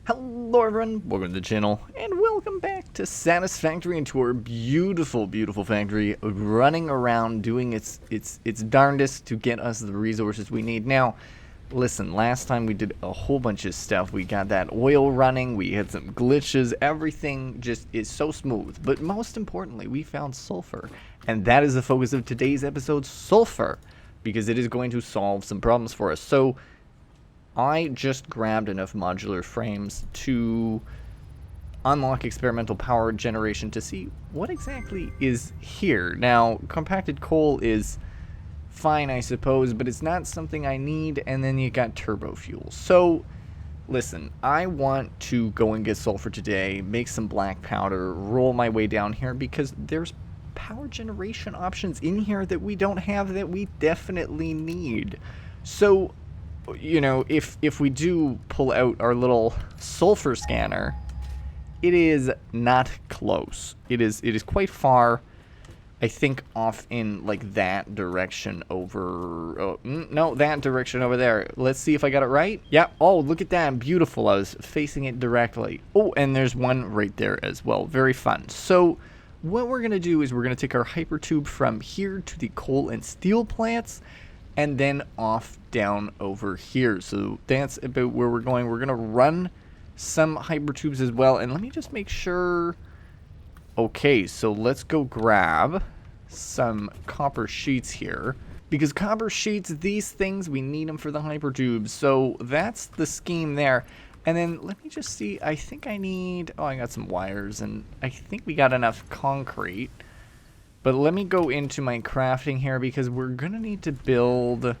Hello everyone, welcome to the channel, and welcome back to Satisfactory and to our beautiful, beautiful factory running around doing its darndest to get us the resources we need. Now, listen, last time we did a whole bunch of stuff. We got that oil running, we had some glitches, everything just is so smooth. But most importantly, we found sulfur, and that is the focus of today's episode, sulfur, because it is going to solve some problems for us. So, I just grabbed enough modular frames to unlock experimental power generation to see what exactly is here. Now, compacted coal is fine, I suppose, but it's not something I need, and then you got turbo fuel. So, listen, I want to go and get sulfur today, make some black powder, roll my way down here, because there's power generation options in here that we don't have that we definitely need. So, you know, if we do pull out our little sulfur scanner, it is not close. It is quite far, I think, off in like that direction over. Oh, no, that direction over there. Let's see if I got it right. Yeah. Oh, look at that. Beautiful. I was facing it directly. Oh, and there's one right there as well. Very fun. So what we're gonna do is we're gonna take our hypertube from here to the coal and steel plants, and then off down over here. So that's about where we're going. We're gonna run some hypertubes as well, and let me just make sure. Okay, so let's go grab some copper sheets here, because copper sheets, these things, we need them for the hypertubes. So that's the scheme there. And then let me just see, I think I need, oh, I got some wires, and I think we got enough concrete. But let me go into my crafting here, because we're going to need to build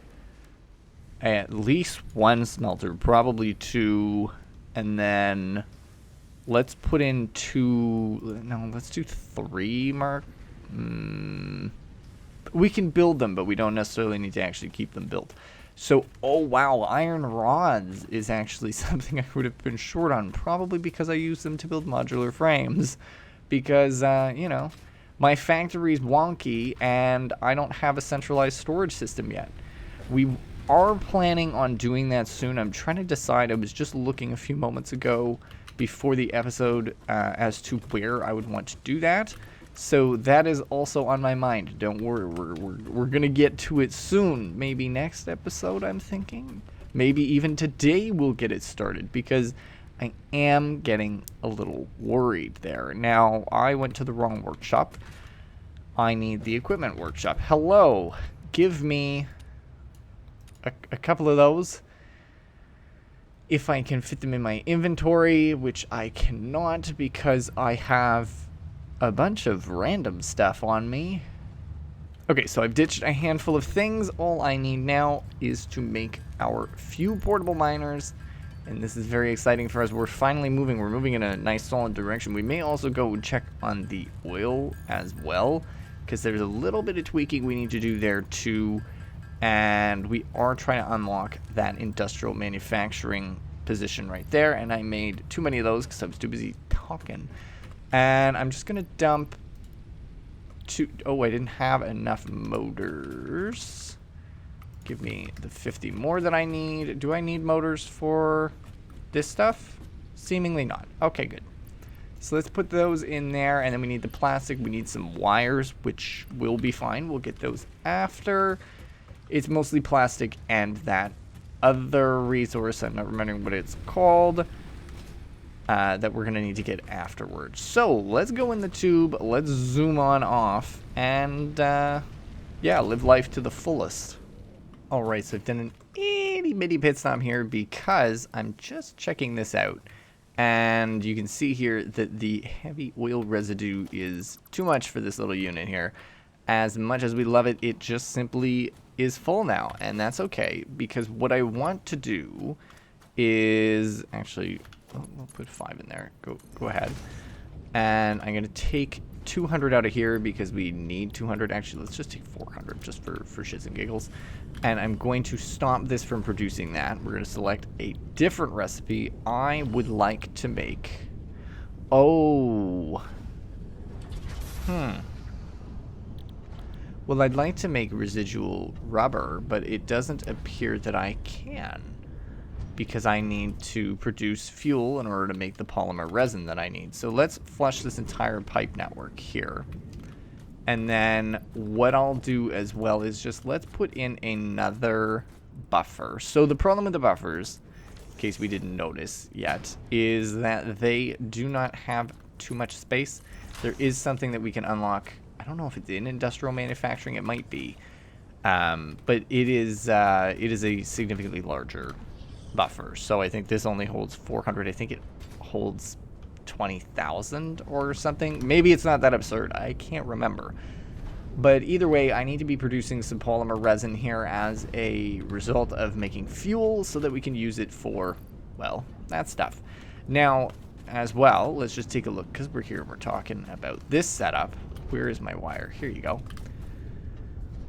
at least one smelter, probably two, and then let's put in two, no, let's do three, Mark. We can build them, but we don't necessarily need to actually keep them built. So, oh wow, iron rods is actually something I would have been short on, probably because I use them to build modular frames, because, you know, my factory's wonky, and I don't have a centralized storage system yet. We are planning on doing that soon. I'm trying to decide. I was just looking a few moments ago before the episode as to where I would want to do that. So that is also on my mind. Don't worry. We're going to get to it soon. Maybe next episode, I'm thinking. Maybe even today we'll get it started, because I am getting a little worried there. Now, I went to the wrong workshop. I need the equipment workshop. Hello. Give me a couple of those. If I can fit them in my inventory, which I cannot because I have a bunch of random stuff on me. Okay, so I've ditched a handful of things. All I need now is to make our few portable miners. And this is very exciting for us. We're finally moving. We're moving in a nice solid direction. We may also go check on the oil as well, because there's a little bit of tweaking we need to do there too. And we are trying to unlock that industrial manufacturing position right there. And I made too many of those because I was too busy talking. And I'm just going to dump two. Oh, I didn't have enough motors. Give me the 50 more that I need. Do I need motors for this stuff? Seemingly not. Okay, good. So let's put those in there, and then we need the plastic. We need some wires, which will be fine. We'll get those after. It's mostly plastic and that other resource, I'm not remembering what it's called, that we're going to need to get afterwards. So let's go in the tube. Let's zoom on off and, yeah, live life to the fullest. Alright, so I've done an itty-bitty pit stop here because I'm just checking this out. And you can see here that the heavy oil residue is too much for this little unit here. As much as we love it, it just simply is full now. And that's okay, because what I want to do is... Actually, we'll put 5 in there. Go ahead. And I'm going to take 200 out of here because we need 200. Actually, let's just take 400 just for shits and giggles. And I'm going to stop this from producing that. We're going to select a different recipe. I would like to make... Oh. Well, I'd like to make residual rubber, but it doesn't appear that I can. because I need to produce fuel in order to make the polymer resin that I need. So let's flush this entire pipe network here. And then what I'll do as well is just let's put in another buffer. So the problem with the buffers, in case we didn't notice yet, is that they do not have too much space. There is something that we can unlock. I don't know if it's in industrial manufacturing. It might be. But it is a significantly larger buffer. So I think this only holds 400. I think it holds 20,000 or something. Maybe it's not that absurd. I can't remember. But either way, I need to be producing some polymer resin here as a result of making fuel so that we can use it for, well, that stuff. Now, as well, let's just take a look, because we're here, we're talking about this setup. Where is my wire? Here you go.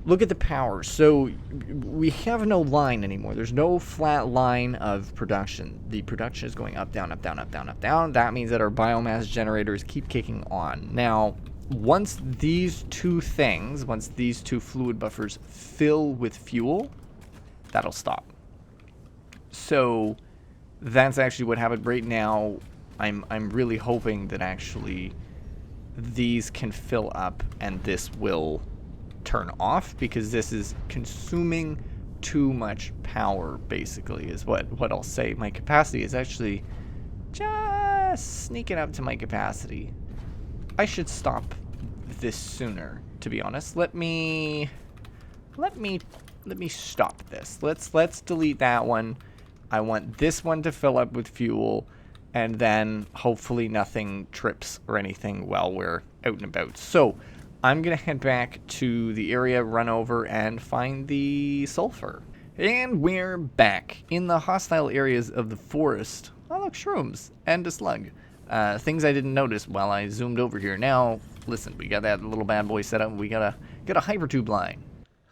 Look at the power. So we have no line anymore. There's no flat line of production. The production is going up, down, up, down, up, down, up, down. That means that our biomass generators keep kicking on. Now, once these two fluid buffers fill with fuel, that'll stop. So that's actually what happened right now. I'm really hoping that actually these can fill up and this will turn off, because this is consuming too much power, basically, is what I'll say. My capacity is actually just sneaking up to my capacity. I should stop this sooner, to be honest. Let me stop this. Let's delete that one. I want this one to fill up with fuel, and then hopefully nothing trips or anything while we're out and about. So I'm going to head back to the area, run over, and find the sulfur. And we're back in the hostile areas of the forest. Oh, look, shrooms and a slug. Things I didn't notice while I zoomed over here. Now, listen, we got that little bad boy set up. We got a hypertube line.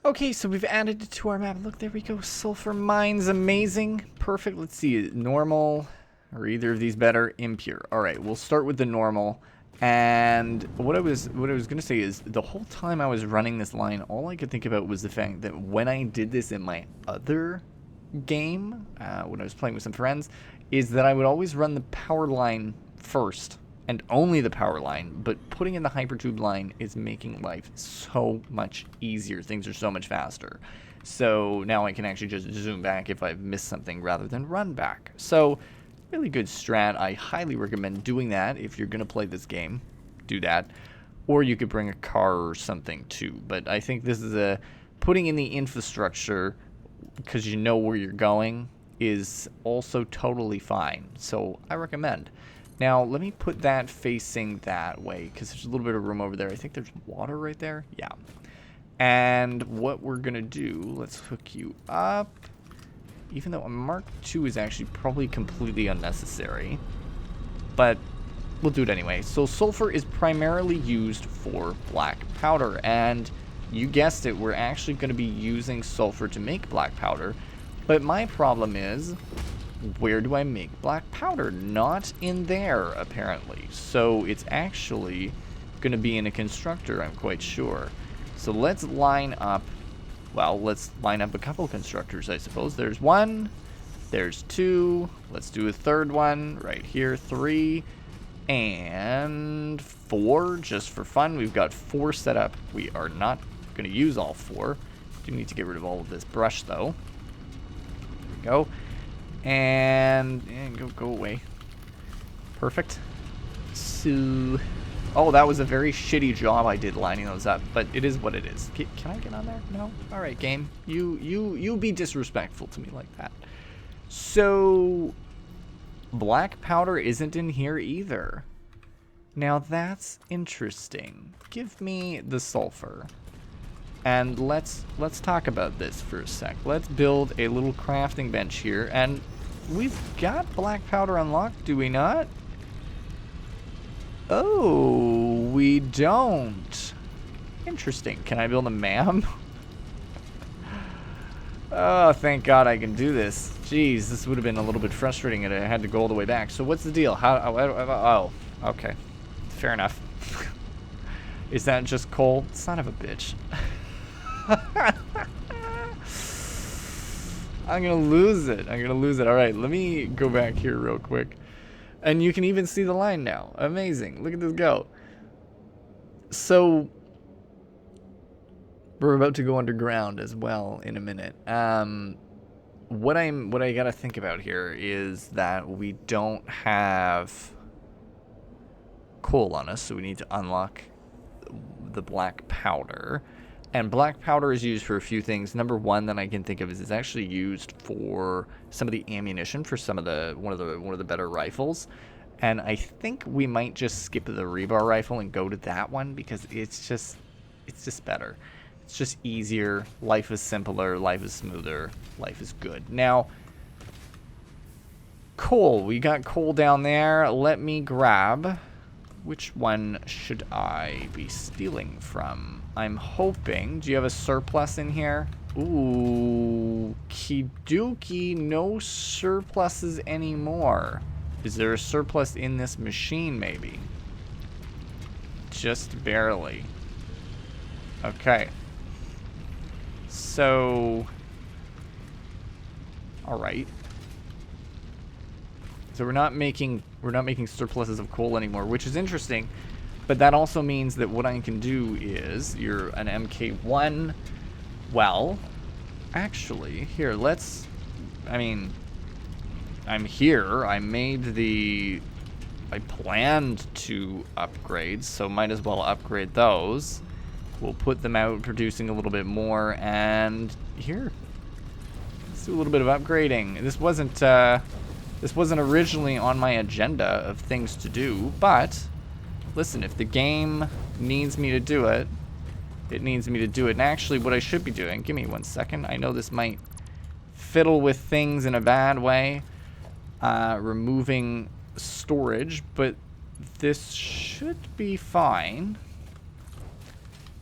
Okay, so we've added it to our map. Look, there we go. Sulfur mines, amazing. Perfect. Let's see, normal. Are either of these better? Impure. All right, we'll start with the normal. And what I was gonna say is, the whole time I was running this line, all I could think about was the fact that when I did this in my other game, when I was playing with some friends, is that I would always run the power line first, and only the power line, but putting in the hypertube line is making life so much easier. Things are so much faster. So now I can actually just zoom back if I've missed something rather than run back. So really good strat. I highly recommend doing that if you're going to play this game. Do that. Or you could bring a car or something too. But I think this is putting in the infrastructure because you know where you're going is also totally fine. So I recommend. Now let me put that facing that way because there's a little bit of room over there. I think there's water right there. Yeah. And what we're going to do, let's hook you up. Even though a Mark II is actually probably completely unnecessary. But we'll do it anyway. So sulfur is primarily used for black powder. And you guessed it, we're actually going to be using sulfur to make black powder. But my problem is, where do I make black powder? Not in there, apparently. So it's actually going to be in a constructor, I'm quite sure. So let's line up. Well, let's line up a couple constructors, I suppose. There's one, there's two, let's do a third one right here, 3, and 4, just for fun. We've got 4 set up. We are not going to use all 4. Do need to get rid of all of this brush, though. There we go. And go away. Perfect. So, oh, that was a very shitty job I did lining those up, but it is what it is. Can I get on there? No? All right, game. You be disrespectful to me like that. So, black powder isn't in here either. Now that's interesting. Give me the sulfur. And let's talk about this for a sec. Let's build a little crafting bench here, and we've got black powder unlocked, do we not? Oh, we don't. Interesting. Can I build a MAM? Oh, thank God I can do this. Jeez, this would have been a little bit frustrating if I had to go all the way back. So what's the deal? Oh, okay. Fair enough. Is that just coal? Son of a bitch. I'm gonna lose it. I'm gonna lose it. All right, let me go back here real quick. And you can even see the line now. Amazing. Look at this go. So we're about to go underground as well in a minute. What I gotta think about here is that we don't have coal on us, so we need to unlock the black powder. And black powder is used for a few things. Number one that I can think of is it's actually used for some of the ammunition for some of the one of the better rifles. And I think we might just skip the rebar rifle and go to that one because it's just better. It's just easier. Life is simpler. Life is smoother. Life is good. Now, coal. We got coal down there. Let me grab. Which one should I be stealing from? I'm hoping. Do you have a surplus in here? Ooh, Kiduki, no surpluses anymore. Is there a surplus in this machine, maybe? Just barely. Okay. So, all right. So we're not making surpluses of coal anymore, which is interesting. But that also means that what I can do is, you're an MK1. Well, actually, here, let's, I mean, I'm here. I planned to upgrade, so might as well upgrade those. We'll put them out producing a little bit more, and here, let's do a little bit of upgrading. This wasn't originally on my agenda of things to do, but listen, if the game needs me to do it, it needs me to do it. And actually, what I should be doing, give me 1 second. I know this might fiddle with things in a bad way, removing storage, but this should be fine.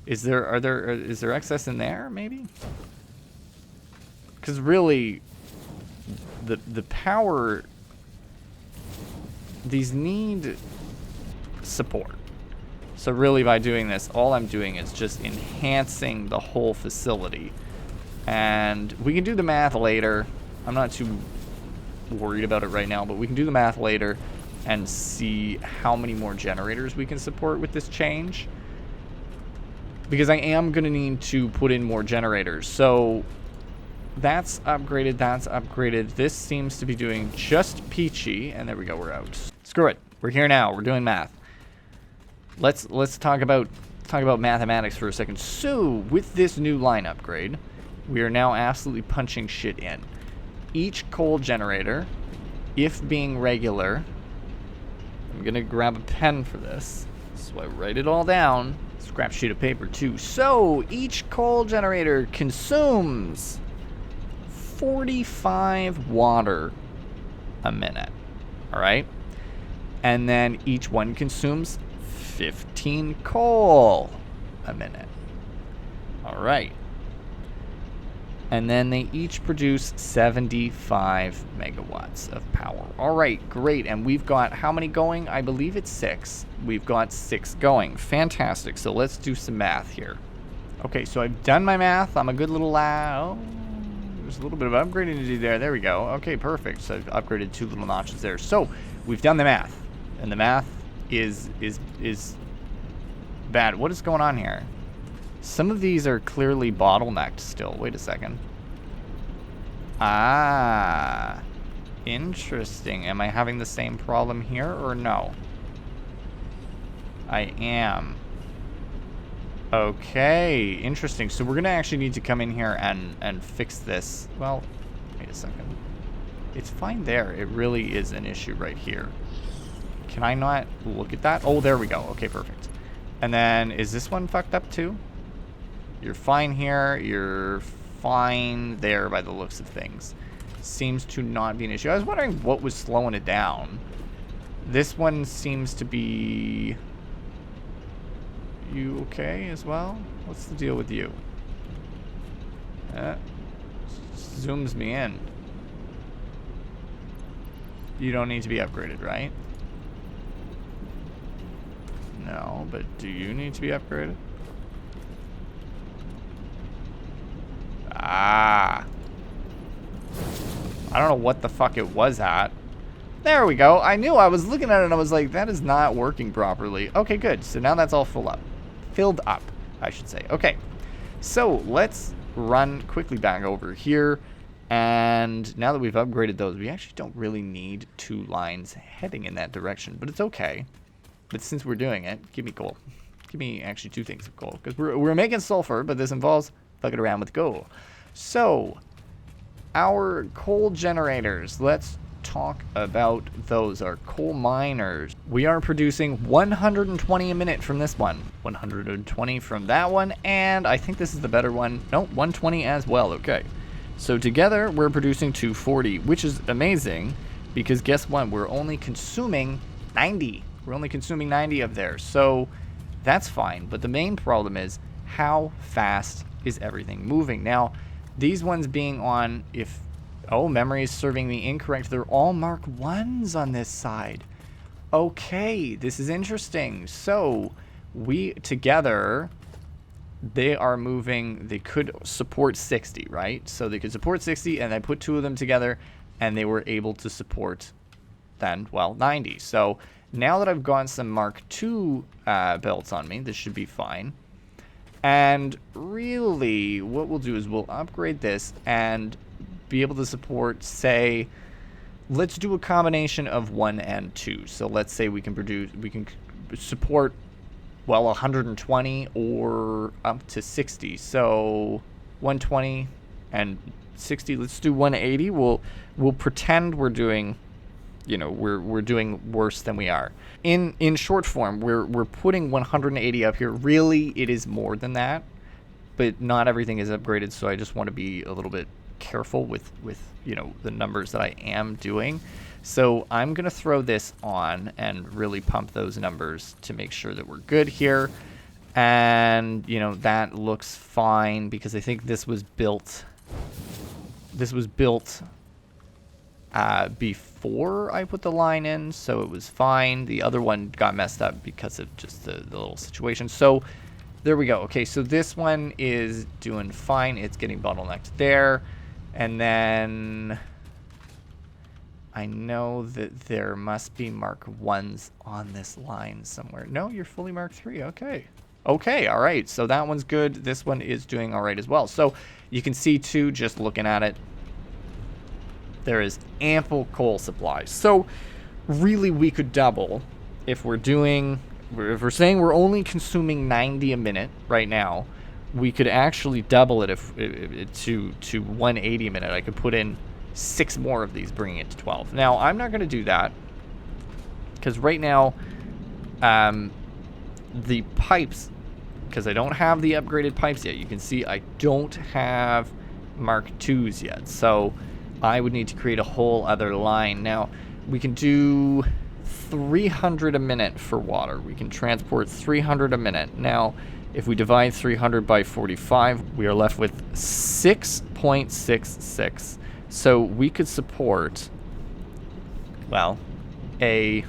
Is there excess in there, maybe? Because really, the power, these need support. So really, by doing this, all I'm doing is just enhancing the whole facility. And we can do the math later. I'm not too worried about it right now, but we can do the math later and see how many more generators we can support with this change. Because I am going to need to put in more generators. So that's upgraded, that's upgraded. This seems to be doing just peachy. And there we go, we're out. Screw it. We're here now. We're doing math. Let's talk about mathematics for a second. So with this new line upgrade, we are now absolutely punching shit in. Each coal generator, if being regular, I'm going to grab a pen for this. So I write it all down. Scrap sheet of paper too. So each coal generator consumes 45 water a minute. All right. And then each one consumes 15 coal a minute. All right. And then they each produce 75 megawatts of power. All right, great. And we've got how many going? I believe it's 6. We've got 6 going. Fantastic. So let's do some math here. Okay, so I've done my math. I'm a good little lad. Oh, there's a little bit of upgrading to do there. There we go. Okay, perfect. So I've upgraded 2 little notches there. So we've done the math. And the math is bad. What is going on here? Some of these are clearly bottlenecked still. Wait a second. Ah, interesting. Am I having the same problem here or no? I am. Okay, interesting. So we're going to actually need to come in here and fix this. Well, wait a second. It's fine there. It really is an issue right here. Can I not look at that? Oh, there we go. Okay, perfect. And then, is this one fucked up too? You're fine here. You're fine there by the looks of things. Seems to not be an issue. I was wondering what was slowing it down. This one seems to be... You okay as well? What's the deal with you? Zooms me in. You don't need to be upgraded, right? No, but do you need to be upgraded? Ah. I don't know what the fuck it was at. There we go. I knew. I was looking at it and I was like, that is not working properly. Okay, good. So now that's all filled up, I should say. Okay, so let's run quickly back over here. And now that we've upgraded those, we actually don't really need 2 lines heading in that direction, but it's okay. But since we're doing it, give me coal. Give me actually 2 things of coal, because we're making sulfur, but this involves fucking around with coal. So our coal generators, let's talk about those. Our coal miners, we are producing 120 a minute from this one, 120 from that one, and I think this is the better one. No, 120 as well. Okay, so together we're producing 240, which is amazing, because guess what, we're only consuming 90. We're only consuming 90 of theirs, so that's fine. But the main problem is, how fast is everything moving? Now, these ones being on, if oh, memory is serving me incorrect, they're all Mark 1s on this side. Okay, this is interesting. So we together, they are moving, they could support 60, right? So they could support 60, and I put 2 of them together and they were able to support then, well, 90. So now that I've gotten some Mark II belts on me, this should be fine. And really what we'll do is we'll upgrade this and be able to support, say, let's do a combination of 1 and 2. So let's say we can support, well, 120 or up to 60. So 120 and 60. Let's do 180. We'll pretend we're doing, you know, we're doing worse than we are. In short form, we're putting 180 up here. Really, it is more than that, but not everything is upgraded. So I just want to be a little bit careful with you know, the numbers that I am doing. So I'm gonna throw this on and really pump those numbers to make sure that we're good here. And you know, that looks fine, because I think this was built before I put the line in, so it was fine. The other one got messed up because of just the little situation. So there we go. Okay, so this one is doing fine. It's getting bottlenecked there. And then I know that there must be Mark 1s on this line somewhere. No, you're fully Mark 3. Okay. Okay, all right. So that one's good. This one is doing all right as well. So you can see, too, just looking at it, there is ample coal supply. So really we could double if we're saying we're only consuming 90 a minute right now. We could actually double it if to 180 a minute. I could put in 6 more of these, bringing it to 12. Now, I'm not going to do that, because right now, the pipes, because I don't have the upgraded pipes yet. You can see I don't have Mark IIs yet, so I would need to create a whole other line. Now, we can do 300 a minute for water. We can transport 300 a minute. Now, if we divide 300 by 45, we are left with 6.66. So we could support, well, a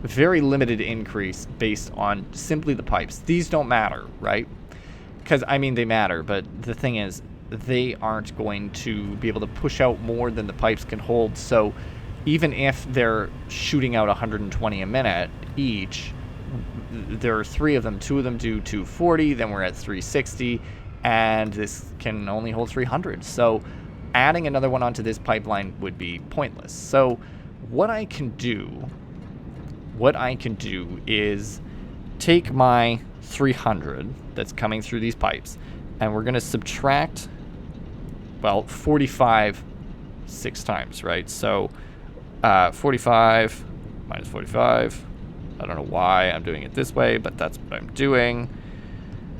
very limited increase based on simply the pipes. These don't matter, right? Because, I mean, they matter, but the thing is, they aren't going to be able to push out more than the pipes can hold. So even if they're shooting out 120 a minute each, there are 3 of them. 2 of them do 240, then we're at 360, and this can only hold 300. So adding another one onto this pipeline would be pointless. So what I can do is take my 300 that's coming through these pipes, and we're going to subtract, well, 45 6 times, right? So 45 minus 45. I don't know why I'm doing it this way, but that's what I'm doing.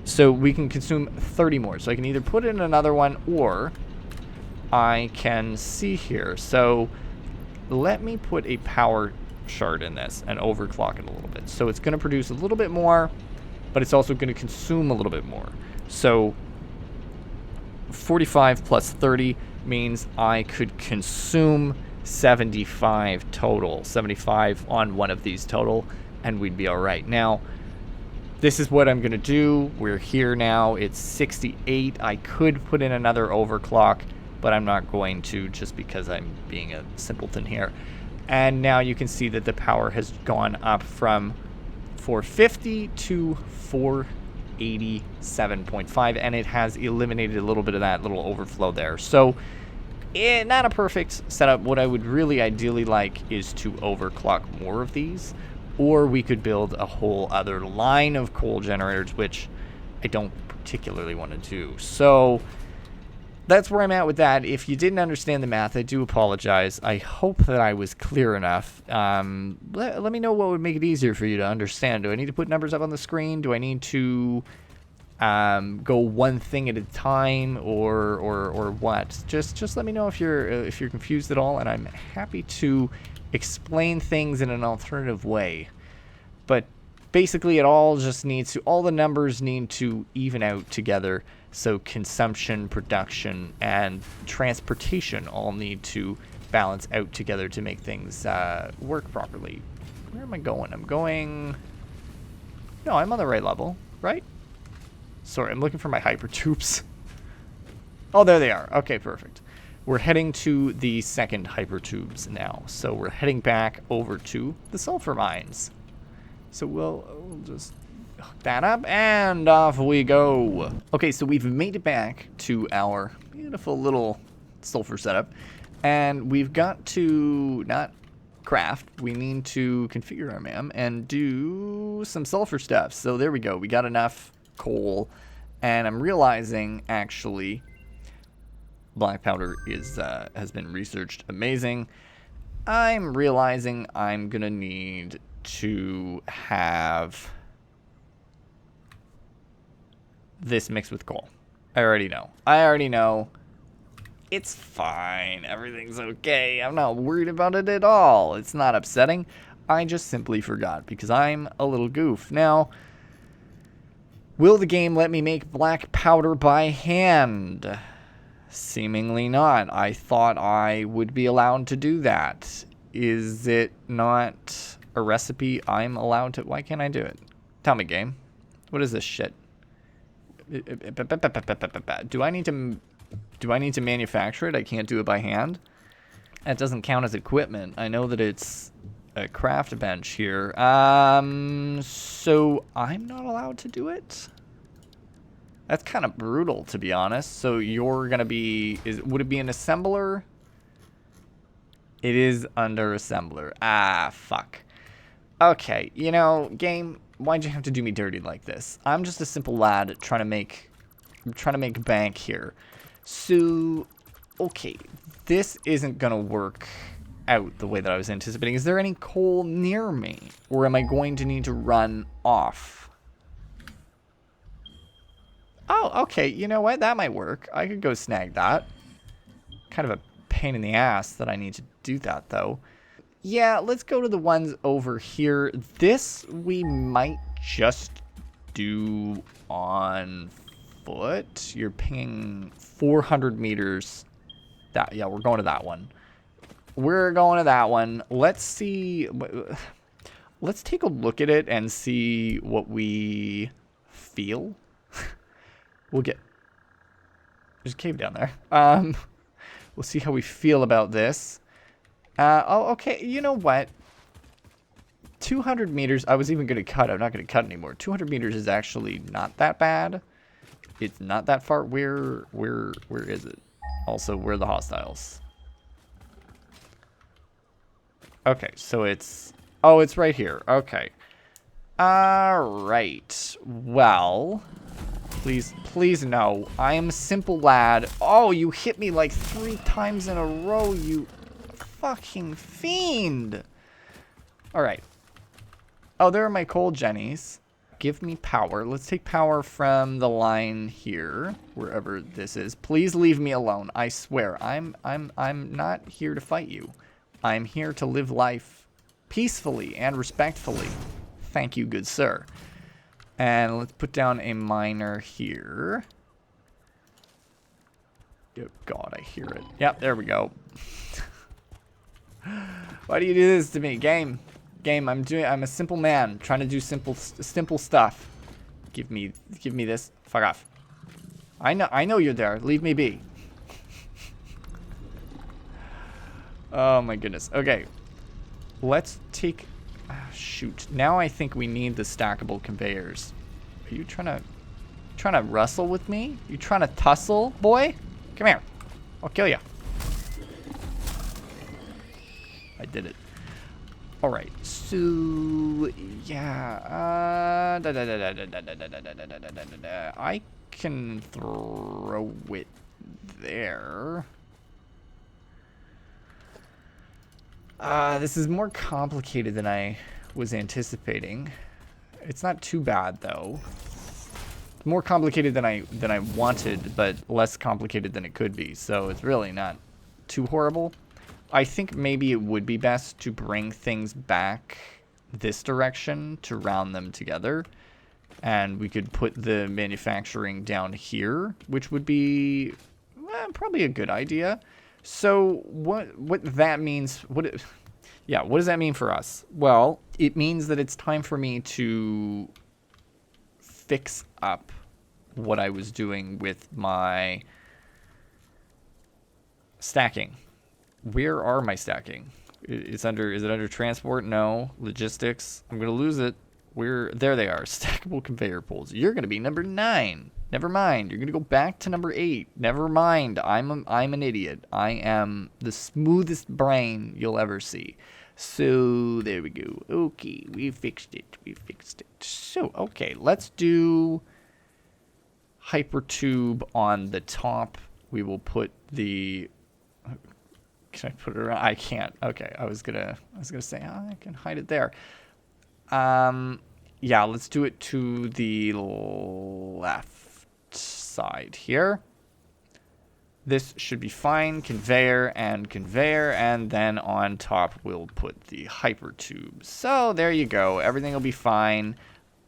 So we can consume 30 more. So I can either put in another one, or I can see here. So let me put a power shard in this and overclock it a little bit. So it's going to produce a little bit more, but it's also going to consume a little bit more. So 45 plus 30 means I could consume 75 total, 75 on one of these total, and we'd be all right. Now, this is what I'm going to do. We're here now. It's 68. I could put in another overclock, but I'm not going to just because I'm being a simpleton here. And now you can see that the power has gone up from 450 to 487.5, and it has eliminated a little bit of that little overflow there. So not a perfect setup. What I would really ideally like is to overclock more of these, or we could build a whole other line of coal generators, which I don't particularly want to do. So that's where I'm at with that. If you didn't understand the math, I do apologize. I hope that I was clear enough. Let me know what would make it easier for you to understand. Do I need to put numbers up on the screen? Do I need to go one thing at a time, or what? Just let me know if you're confused at all, and I'm happy to explain things in an alternative way. But basically, it all just needs to, all the numbers need to even out together. So consumption, production, and transportation all need to balance out together to make things work properly. Where am I going? I'm going... No, I'm on the right level, right? Sorry, I'm looking for my hypertubes. Oh, there they are. Okay, perfect. We're heading to the second hypertubes now. So we're heading back over to the sulfur mines. So we'll just hook that up, and off we go. Okay, so we've made it back to our beautiful little sulfur setup, and we've got to not craft, we need to configure our MAM and do some sulfur stuff. So there we go, we got enough coal, and I'm realizing actually black powder is has been researched. Amazing. I'm realizing I'm gonna need to have this mixed with coal. I already know. It's fine. Everything's okay. I'm not worried about it at all. It's not upsetting. I just simply forgot because I'm a little goof. Now, will the game let me make black powder by hand? Seemingly not. I thought I would be allowed to do that. Is it not a recipe I'm allowed to? Why can't I do it? Tell me, game. What is this shit? Do I need to manufacture it? I can't do it by hand. That doesn't count as equipment. I know that it's a craft bench here. So I'm not allowed to do it? That's kind of brutal, to be honest. So you're gonna be, would it be an assembler? It is under assembler. Ah, fuck. Okay, you know, game, why'd you have to do me dirty like this? I'm just a simple lad trying to make bank here. So, okay, this isn't gonna work out the way that I was anticipating. Is there any coal near me? Or am I going to need to run off? Oh, okay, you know what? That might work. I could go snag that. Kind of a pain in the ass that I need to do that, though. Yeah, let's go to the ones over here. This we might just do on foot. You're pinging 400 meters. Yeah, we're going to that one. We're going to that one. Let's see. Let's take a look at it and see what we feel. We'll get... There's a cave down there. We'll see how we feel about this. Oh, okay. You know what? 200 meters. I was even going to cut. I'm not going to cut anymore. 200 meters is actually not that bad. It's not that far. Where is it? Also, where are the hostiles? Okay, so it's... Oh, it's right here. Okay. Alright. Well... Please no. I am a simple lad. Oh, you hit me like 3 times in a row, you fucking fiend. Alright. Oh, there are my coal jennies. Give me power. Let's take power from the line here, wherever this is. Please leave me alone. I swear. I'm not here to fight you. I'm here to live life peacefully and respectfully. Thank you, good sir. And let's put down a miner here. Oh God, I hear it. Yep, there we go. Why do you do this to me, game? Game, I'm a simple man trying to do simple stuff. Give me this. Fuck off. I know you're there. Leave me be. Oh my goodness. Okay. Let's take... shoot. Now I think we need the stackable conveyors. Are you trying to wrestle with me? You trying to tussle, boy? Come here. I'll kill you. I did it. All right. So yeah. I can throw it there. This is more complicated than I was anticipating. It's not too bad though. It's more complicated than I wanted, but less complicated than it could be. So it's really not too horrible. I think maybe it would be best to bring things back this direction to round them together. And we could put the manufacturing down here, which would be probably a good idea. So what that means, what does that mean for us? Well, it means that it's time for me to fix up what I was doing with my stacking. Where are my stacking? Is it under transport? No. Logistics. I'm going to lose it. There they are. Stackable conveyor poles. You're going to be number 9. Never mind. You're going to go back to number 8. Never mind. I'm an idiot. I am the smoothest brain you'll ever see. So there we go. Okay, we fixed it. So, okay, let's do hypertube on the top. We will put the... Can I put it around? I can't. Okay, I was gonna say I can hide it there. Yeah, let's do it to the left side here. This should be fine. Conveyor, and then on top we'll put the hypertube. So there you go. Everything will be fine.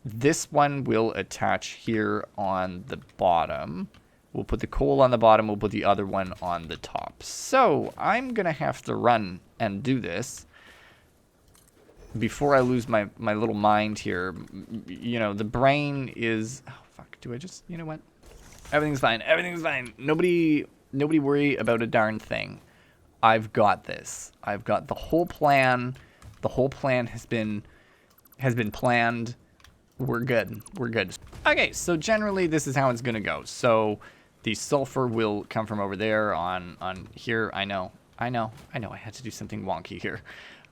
This one will attach here on the bottom. We'll put the coal on the bottom. We'll put the other one on the top. So I'm going to have to run and do this before I lose my little mind here. You know, the brain is... Oh, fuck. Do I just... You know what? Everything's fine. Everything's fine. Nobody worry about a darn thing. I've got this. I've got the whole plan. The whole plan has been planned. We're good. We're good. Okay, so generally this is how it's going to go. So... The sulfur will come from over there on here. I know. I had to do something wonky here.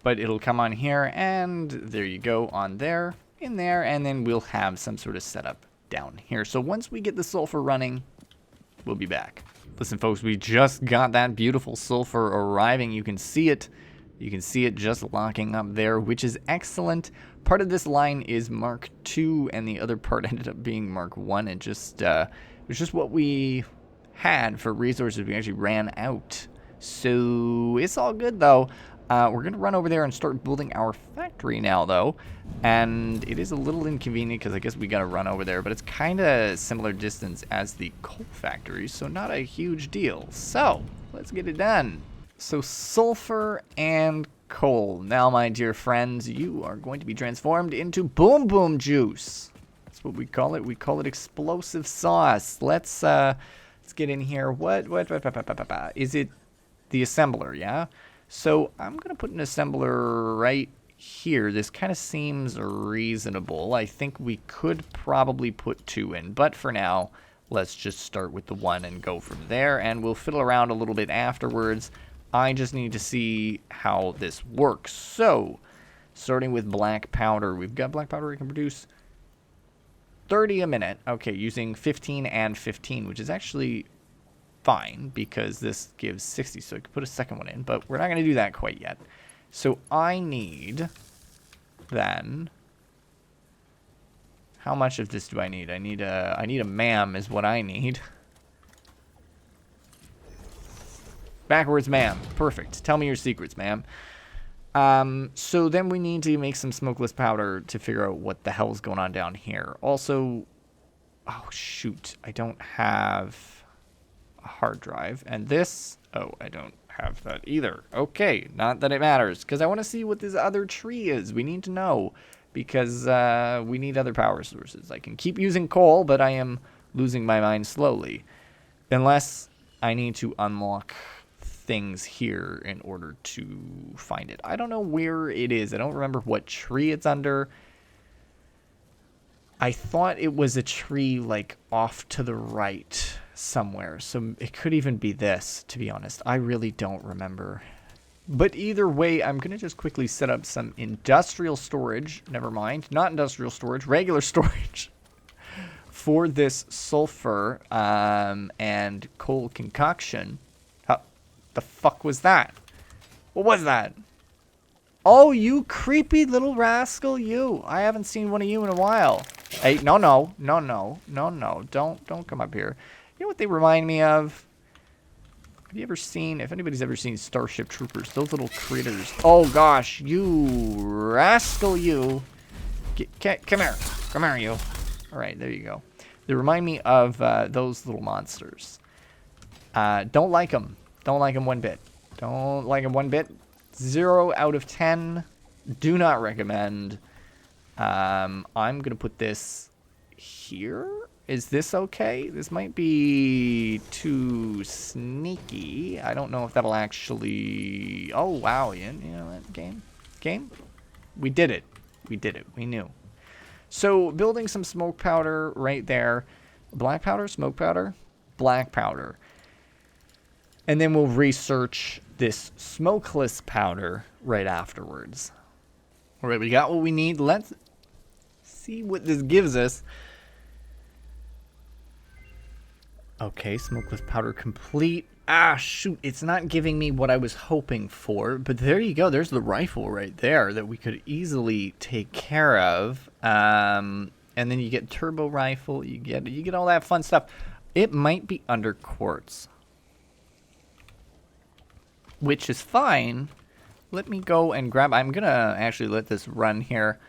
But it'll come on here, and there you go, on there, in there, and then we'll have some sort of setup down here. So once we get the sulfur running, we'll be back. Listen, folks, we just got that beautiful sulfur arriving. You can see it. You can see it just locking up there, which is excellent. Part of this line is Mark II, and the other part ended up being Mark I. It just... It was just what we had for resources. We actually ran out. So it's all good, though. We're going to run over there and start building our factory now, though. And it is a little inconvenient because I guess we got to run over there. But it's kind of similar distance as the coal factory, so not a huge deal. So let's get it done. So sulfur and coal. Now, my dear friends, you are going to be transformed into boom boom juice. What we call it. We call it explosive sauce. Let's get in here. What is it? The assembler, yeah? So I'm gonna put an assembler right here. This kind of seems reasonable. I think we could probably put 2 in, but for now, let's just start with the 1 and go from there, and we'll fiddle around a little bit afterwards. I just need to see how this works. So, starting with black powder. We've got black powder we can produce 30 a minute. Okay, using 15 and 15, which is actually fine because this gives 60, so I could put a second one in, but we're not going to do that quite yet. So I need, then, how much of this do I need? I need a ma'am is what I need. Backwards ma'am. Perfect. Tell me your secrets, ma'am. So then we need to make some smokeless powder to figure out what the hell's going on down here. Also, oh shoot, I don't have a hard drive. And this, oh, I don't have that either. Okay, not that it matters, because I want to see what this other tree is. We need to know, because we need other power sources. I can keep using coal, but I am losing my mind slowly. Unless I need to unlock things here in order to find it. I don't know where it is. I don't remember what tree it's under. I thought it was a tree like off to the right somewhere. So it could even be this, to be honest. I really don't remember. But either way, I'm going to just quickly set up some industrial storage. Never mind. Not industrial storage. Regular storage. For this sulfur and coal concoction. How the fuck was that? What was that? Oh, you creepy little rascal, you. I haven't seen one of you in a while. Hey, no. Don't come up here. You know what they remind me of? Have you ever seen, if anybody's ever seen Starship Troopers, those little critters. Oh gosh, you rascal, you. Come here. Come here, you. All right, there you go. They remind me of those little monsters. Don't like them. Don't like them one bit. Don't like them one bit. 0 out of 10. Do not recommend. I'm going to put this here. Is this okay? This might be too sneaky. I don't know if that'll actually... Oh, wow. You know what? Game? We did it. We did it. We knew. So, building some smoke powder right there. Black powder? Smoke powder? Black powder. And then we'll research this smokeless powder right afterwards. All right, we got what we need. Let's see what this gives us. Okay, smokeless powder complete. Ah, shoot. It's not giving me what I was hoping for. But there you go. There's the rifle right there that we could easily take care of. And then you get turbo rifle. You get all that fun stuff. It might be under quartz, which is fine. Let me go and grab... I'm going to actually let this run here.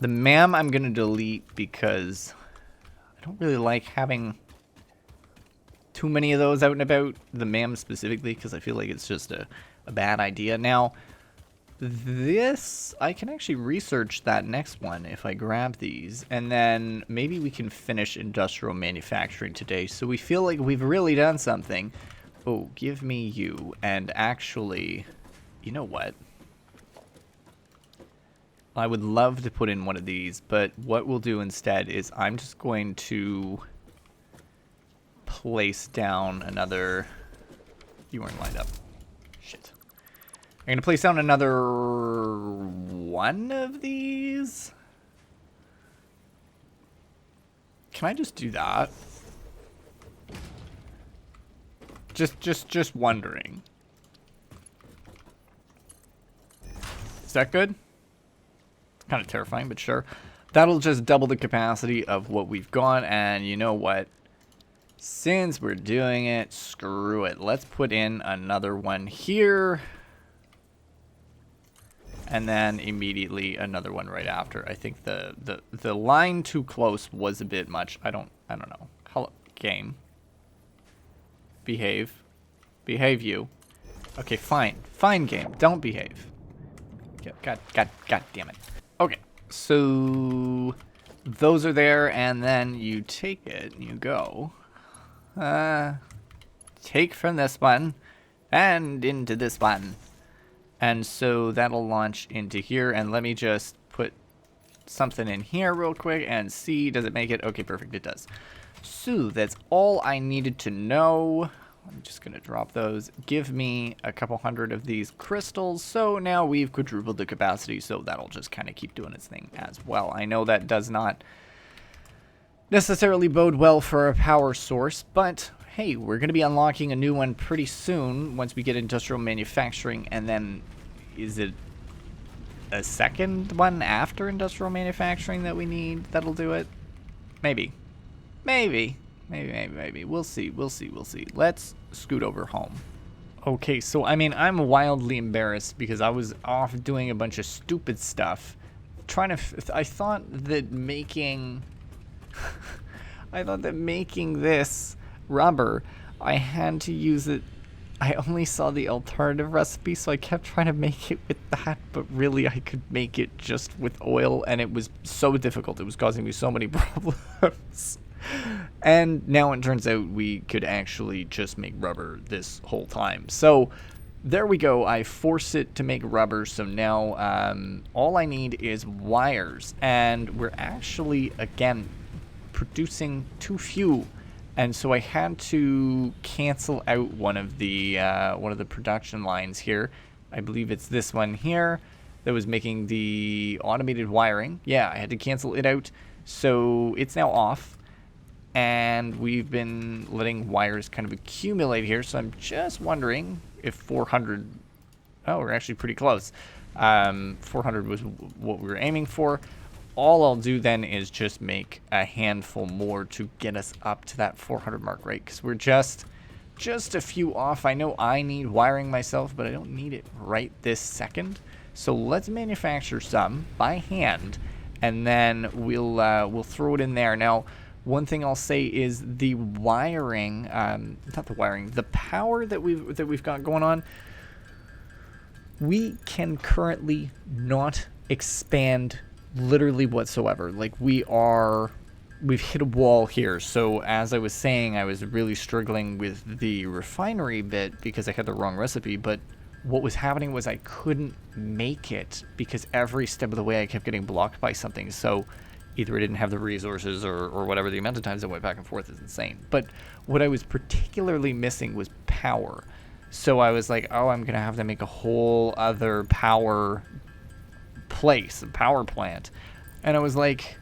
The MAM I'm going to delete because I don't really like having too many of those out and about. The MAM specifically, because I feel like it's just a bad idea. Now, this... I can actually research that next one if I grab these. And then maybe we can finish industrial manufacturing today. So we feel like we've really done something. Oh, give me you. And actually, you know what? I would love to put in one of these, but what we'll do instead is I'm just going to place down another... You weren't lined up. Shit. I'm going to place down another one of these. Can I just do that? Just wondering. Is that good? It's kind of terrifying, but sure. That'll just double the capacity of what we've got, and you know what? Since we're doing it, screw it. Let's put in another one here. And then immediately another one right after. I think the line too close was a bit much. I don't know. Hello, game. Behave. Behave, you. Okay, fine. Fine, game. Don't behave. God damn it. Okay, so those are there, and then you take it, and you go. Take from this one, and into this one. And so that'll launch into here, and let me just put something in here real quick, and see, does it make it? Okay, perfect, it does. So that's all I needed to know. I'm just going to drop those. Give me a couple hundred of these crystals. So now we've quadrupled the capacity, so that'll just kind of keep doing its thing as well. I know that does not necessarily bode well for a power source, but hey, we're going to be unlocking a new one pretty soon once we get industrial manufacturing, and then is it a second one after industrial manufacturing that we need that'll do it? Maybe. Maybe. We'll see. Let's scoot over home. Okay, so I mean, I'm wildly embarrassed because I was off doing a bunch of stupid stuff. I thought that making this rubber, I had to use it. I only saw the alternative recipe, so I kept trying to make it with that, but really I could make it just with oil, and it was so difficult. It was causing me so many problems. And now it turns out we could actually just make rubber this whole time. So there we go. I force it to make rubber. So now all I need is wires. And we're actually, again, producing too few. And so I had to cancel out one of the production lines here. I believe it's this one here that was making the automated wiring. Yeah, I had to cancel it out. So it's now off. And we've been letting wires kind of accumulate here. So I'm just wondering if 400... Oh, we're actually pretty close. 400 was what we were aiming for. All I'll do then is just make a handful more to get us up to that 400 mark, right? Because we're just a few off. I know I need wiring myself, but I don't need it right this second. So let's manufacture some by hand, and then we'll throw it in there. Now, one thing I'll say is the wiring, not the wiring, the power that we've got going on. We can currently not expand literally whatsoever. Like we've hit a wall here. So as I was saying, I was really struggling with the refinery bit because I had the wrong recipe, but what was happening was I couldn't make it because every step of the way I kept getting blocked by something. So either I didn't have the resources or whatever. The amount of times I went back and forth is insane. But what I was particularly missing was power. So I was like, oh, I'm going to have to make a whole other power place, a power plant. And I was like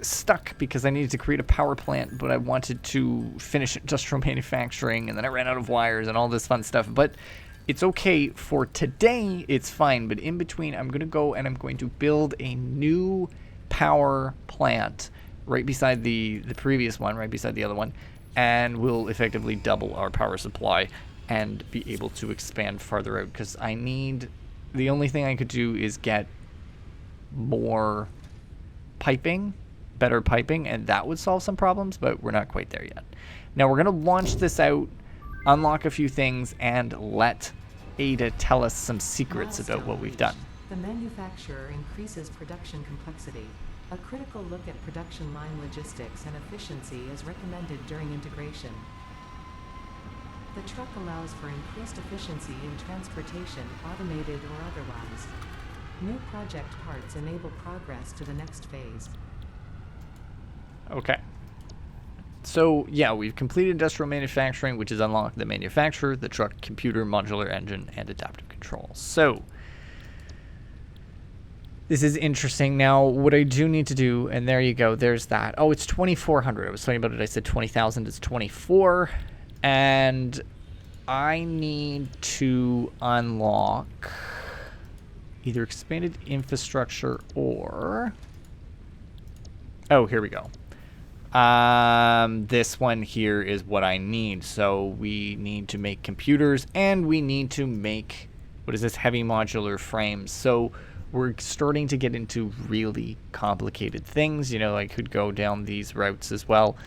stuck because I needed to create a power plant, but I wanted to finish industrial manufacturing, and then I ran out of wires and all this fun stuff. But it's okay for today, it's fine. But in between, I'm going to go and I'm going to build a new power plant right beside the previous one, right beside the other one, and we'll effectively double our power supply and be able to expand farther out, because I need... The only thing I could do is get more piping, better piping, and that would solve some problems, but we're not quite there yet. Now we're going to launch this out, unlock a few things, and let Ada tell us some secrets about what we've done. The manufacturer increases production complexity. A critical look at production line logistics and efficiency is recommended during integration. The truck allows for increased efficiency in transportation, automated or otherwise. New project parts enable progress to the next phase. Okay. So, yeah, we've completed industrial manufacturing, which is unlocked the manufacturer, the truck, computer, modular engine, and adaptive controls. So, this is interesting. Now, what I do need to do, and there you go, there's that. Oh, it's 2,400. I was talking about it. I said 20,000 is 24. And I need to unlock either expanded infrastructure or... Oh, here we go. This one here is what I need. So we need to make computers, and we need to make, what is this, heavy modular frames. So we're starting to get into really complicated things. You know, I could go down these routes as well.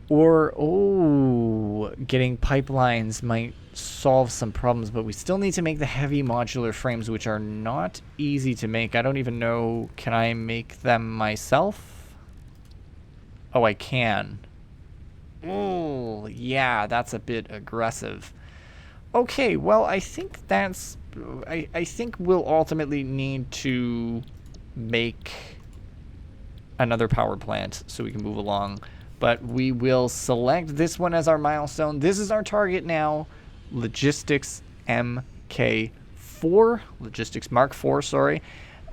Or, oh, getting pipelines might solve some problems, but we still need to make the heavy modular frames, which are not easy to make. I don't even know, can I make them myself? Oh, I can. Oh, yeah, that's a bit aggressive. Okay, well, I think that's... I think we'll ultimately need to make another power plant so we can move along. But we will select this one as our milestone. This is our target now. Logistics MK4. Logistics Mark 4, sorry.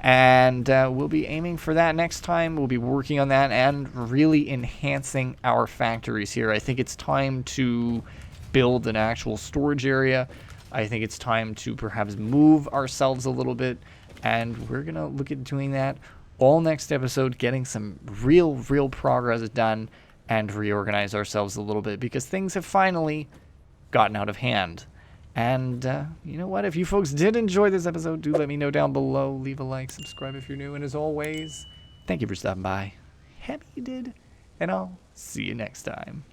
And we'll be aiming for that next time. We'll be working on that and really enhancing our factories here. I think it's time to build an actual storage area. I think it's time to perhaps move ourselves a little bit. And we're going to look at doing that all next episode, getting some real progress done, and reorganize ourselves a little bit, because things have finally gotten out of hand. And you know what? If you folks did enjoy this episode, do let me know down below. Leave a like, subscribe if you're new, and as always, thank you for stopping by. Happy you did, and I'll see you next time.